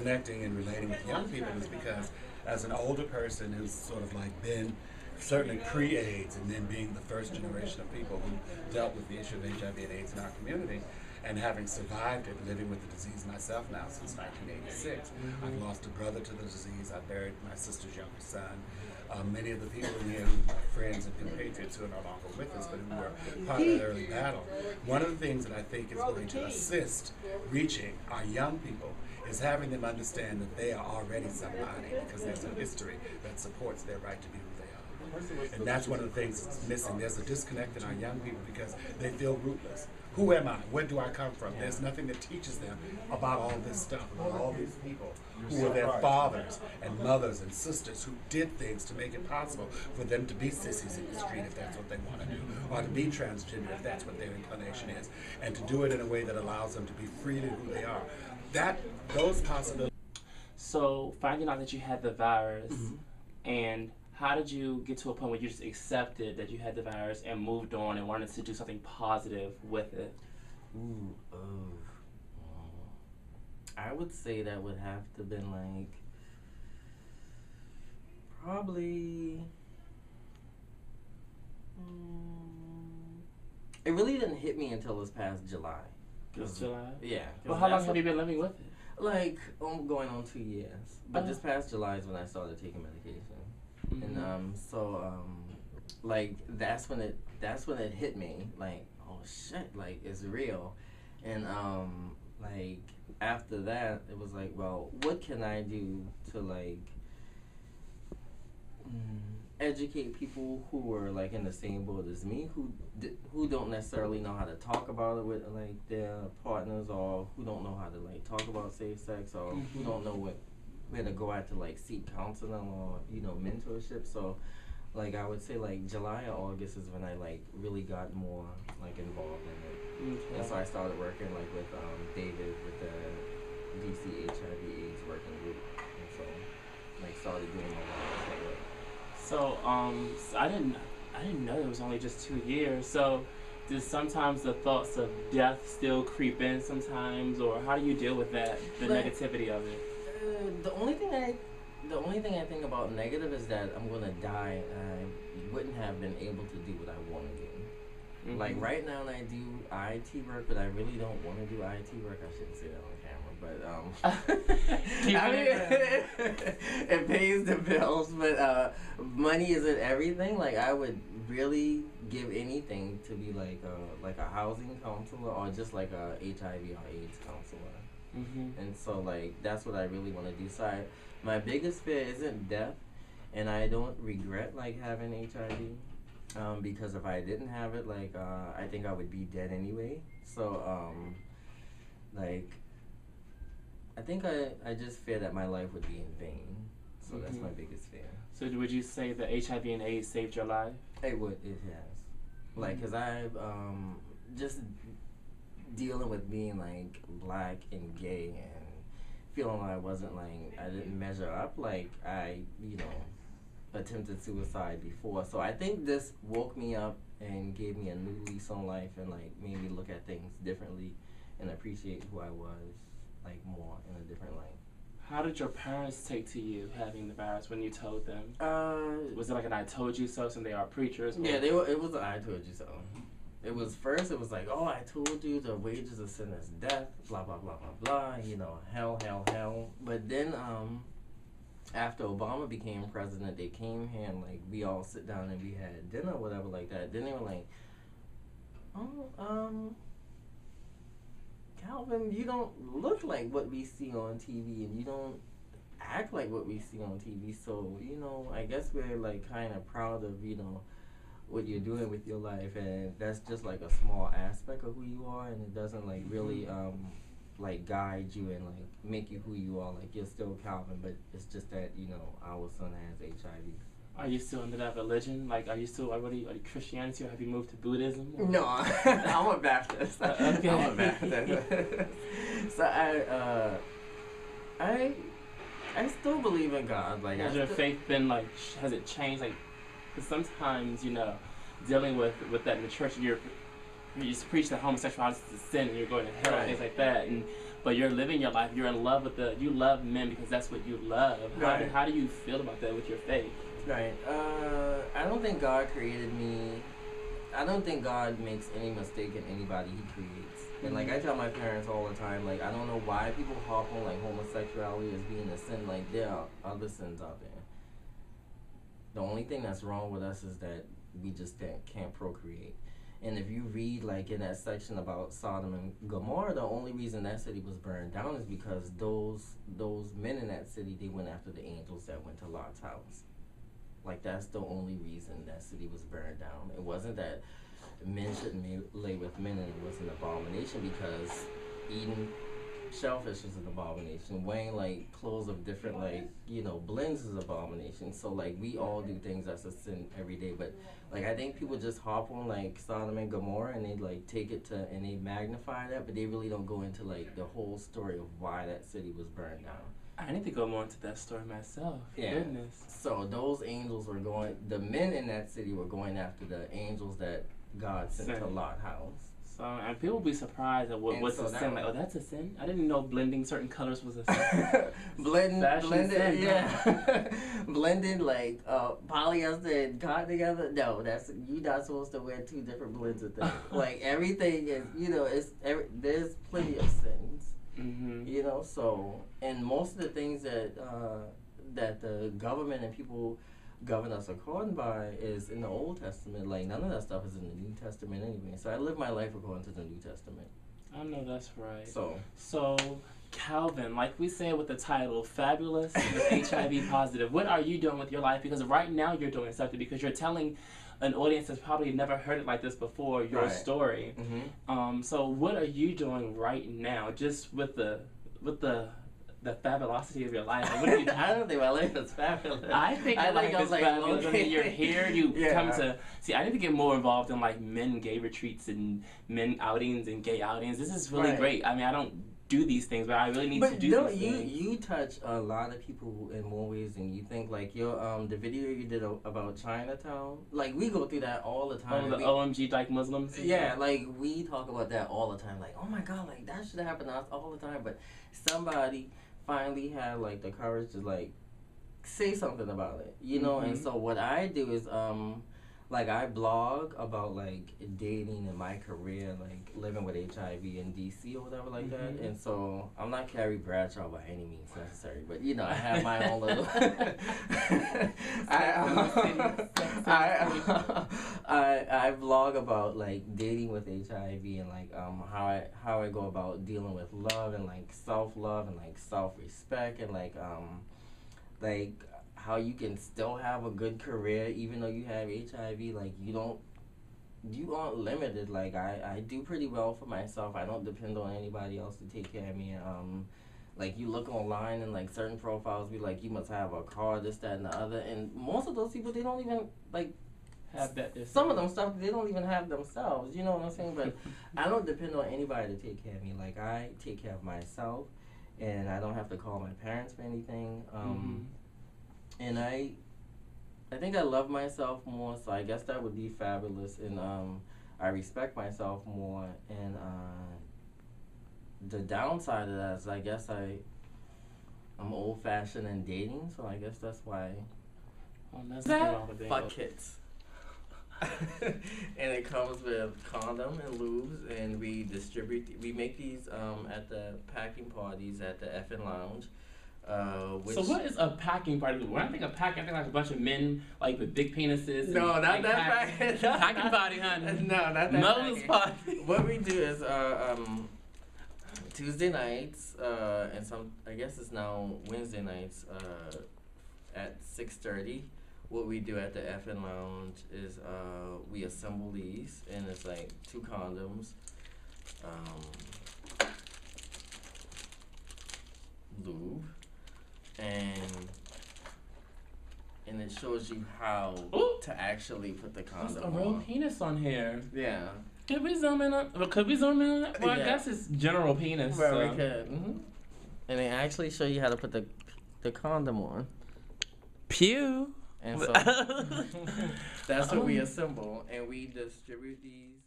connecting and relating with young people is because as an older person who's sort of like been certainly pre-AIDS and then being the first generation of people who dealt with the issue of HIV and AIDS in our community, and having survived it, living with the disease myself now since 1986. I've lost a brother to the disease. I buried my sister's younger son. Many of the people in here who are friends and compatriots who are no longer with us, but who were part of that early battle. One of the things that I think is going to assist reaching our young people is having them understand that they are already somebody because there's a history that supports their right to be who they are. And that's one of the things that's missing. There's a disconnect in our young people because they feel rootless. Who am I? Where do I come from? There's nothing that teaches them about all this stuff, about all these people who were their fathers and mothers and sisters who did things to make it possible for them to be sissies in the street if that's what they want to do, or to be transgender if that's what their inclination is, and to do it in a way that allows them to be freely who they are. Those possibilities. So finding out that you had the virus, and how did you get to a point where you just accepted that you had the virus and moved on and wanted to do something positive with it? I would say that would have to been like probably it really didn't hit me until this past July. This July? Yeah. Well, how long have you been living with it? Like, I'm going on 2 years. But this past July is when I started taking medication. And like that's when it hit me, like, oh shit, like it's real. And like after that it was like, well, what can I do to like educate people who are like in the same boat as me, who don't necessarily know how to talk about it with like their partners, or who don't know how to like talk about safe sex, or who don't know where to go out to like seek counseling or mentorship. So like I would say like July or August is when I like really got more like involved in it. And so I started working like with David with the DC HIV/AIDS working group, and so like started doing all that work. So I didn't know it was only just 2 years. So does sometimes the thoughts of death still creep in sometimes, or how do you deal with that, the negativity of it? The only thing I think about negative is that I'm gonna die and I wouldn't have been able to do what I want to do. Like right now I do IT work, but I really don't want to do IT work. I shouldn't say that on camera, but I mean, it pays the bills, but money isn't everything. Like I would really give anything to be like a housing counselor, or just like a HIV or AIDS counselor. And so like that's what I really want to do. So my biggest fear isn't death, and I don't regret like having HIV, because if I didn't have it, like I think I would be dead anyway. So like I think I just fear that my life would be in vain. So that's my biggest fear. So would you say that HIV and AIDS saved your life? It has. Like, cause I've just dealing with being like black and gay and feeling like I didn't measure up, like I attempted suicide before. So I think this woke me up and gave me a new lease on life, and like made me look at things differently and appreciate who I was like more in a different light. How did your parents take to you having the virus when you told them? Was it like an I told you so, since they are preachers? Yeah, it was an I told you so. It was like, oh, I told you the wages of sin is death, blah, blah, blah, blah, blah, hell. But then after Obama became president, they came here and like we all sit down and we had dinner or whatever like that. Then they were like, oh, Calvin, you don't look like what we see on TV, and you don't act like what we see on TV. So, I guess we're like kind of proud of, what you're doing with your life, and that's just like a small aspect of who you are, and it doesn't like really like guide you and like make you who you are. Like you're still Calvin, but it's just that our son has HIV. Are you still into that religion? Like, are you Christianity, or have you moved to Buddhism? Or? No, I'm a Baptist. Okay. I'm a Baptist. So I still believe in God. Like, has your faith been like? Has it changed? Like, because sometimes dealing with that in the church, you just preach that homosexuality is a sin and you're going to hell and things like that, but you're living your life. You're in love with you love men because that's what you love. How do you feel about that with your faith? Right. I don't think God created me. I don't think God makes any mistake in anybody He creates. And like I tell my parents all the time, like I don't know why people hop on like homosexuality as being a sin. Like there are other sins out there. The only thing that's wrong with us is that we just can't procreate. And if you read like in that section about Sodom and Gomorrah, the only reason that city was burned down is because those men in that city, they went after the angels that went to Lot's house. Like that's the only reason that city was burned down. It wasn't that men shouldn't lay with men and it was an abomination, because eating shellfish is an abomination. Wearing like clothes of different blends is an abomination. So like we all do things that's a sin every day. But like I think people just hop on like Sodom and Gomorrah and they like take it to and they magnify that, but they really don't go into like the whole story of why that city was burned down. I need to go more into that story myself. Yeah. Goodness. So those angels were the men in that city were going after the angels that God sent to Lot's house. So, and people will be surprised at what's a sin. Like, oh, that's a sin? I didn't know blending certain colors was a sin. blending, sin, yeah. Blending like polyester and cotton together. No, you're not supposed to wear two different blends of things. Like everything is, there's plenty of sins. Mm-hmm. So, and most of the things that the government and people govern us according by is in the Old Testament. Like none of that stuff is in the New Testament anyway. So I live my life according to the New Testament. I know that's right. So Calvin, like we said with the title, Fabulous with HIV Positive, what are you doing with your life? Because right now you're doing something, because you're telling an audience that's probably never heard it like this before, your story. Mm-hmm. So what are you doing right now, just with the fabulosity of your life? What are you doing? I don't think my life is fabulous. I think your life is fabulous. I mean, you're here, come to... See, I need to get more involved in like men gay retreats and men outings and gay outings. This is really great. I mean, I don't do these things, but I really need to do these things. You touch a lot of people in more ways than you think. Like your the video you did about Chinatown, like we go through that all the time. Oh, the OMG like Muslims? Yeah, like we talk about that all the time. Like, oh my God, like that should happen to us all the time. But somebody finally had like the courage to like say something about it, Mm-hmm. And so what I do is like I blog about like dating and my career, like living with HIV in DC or whatever like that. And so I'm not Carrie Bradshaw by any means necessary, but I have my own little I blog about like dating with HIV and like how I go about dealing with love and like self-love and like self-respect and like how you can still have a good career even though you have HIV. Like you aren't limited. Like I do pretty well for myself. I don't depend on anybody else to take care of me. Like you look online and like certain profiles be like, you must have a car, this, that, and the other. And most of those people, they don't even like have that. Some of them stuff they don't even have themselves. You know what I'm saying? But I don't depend on anybody to take care of me. Like I take care of myself, and I don't have to call my parents for anything. And I think I love myself more, so I guess that would be fabulous. And I respect myself more. And the downside of that is I guess I'm old-fashioned in dating, so I guess that's why. Fuck kids. And it comes with condom and lubes, and we make these at the packing parties at the Effin' Lounge. So what is a packing party? When I think of packing, I think like a bunch of men like with big penises. No, not that packing. Packing party, honey. No, not that Mother's party. What we do is Tuesday nights and I guess it's now Wednesday nights at 6:30. What we do at the Effin' Lounge is we assemble these, and it's like 2 condoms, lube, and it shows you how to actually put the condom There's a real penis on here. Yeah. Could we zoom in on? Well, I guess it's general penis. Well, we could. Mm-hmm. And they actually show you how to put the condom on. Pew. And so that's what we assemble, and we distribute these.